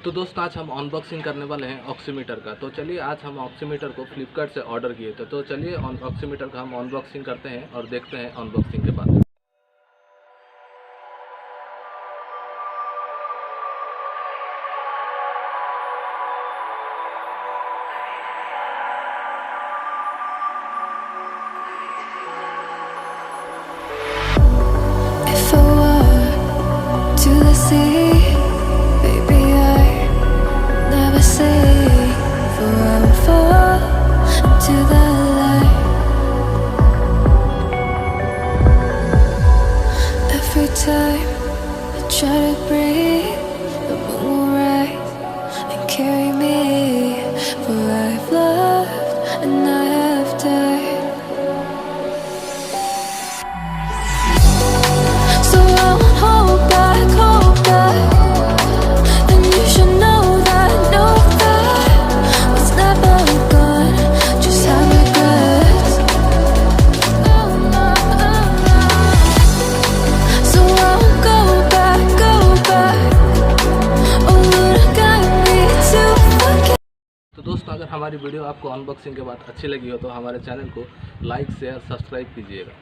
तो दोस्तों आज हम अनबॉक्सिंग करने वाले हैं ऑक्सीमीटर का। तो चलिए आज हम ऑक्सीमीटर को फ्लिपकार्ट से ऑर्डर किए थे। तो चलिए ऑक्सीमीटर का हम अनबॉक्सिंग करते हैं और देखते हैं अनबॉक्सिंग के बाद। If I walk to the sea, baby, I never say, for I will fall into the light. Every time I try to breathe, the moon will rise and carry me, for I've loved and I have died. So I won't hold back, and you should know that what's never gone, just have regrets. So I won't go back, oh Lord, got me to forget. तो दोस्तों अगर हमारी video आपको unboxing के बाद अच्छी लगी हो तो हमारे चैनल को लाइक शेयर सब्सक्राइब कीजिएगा।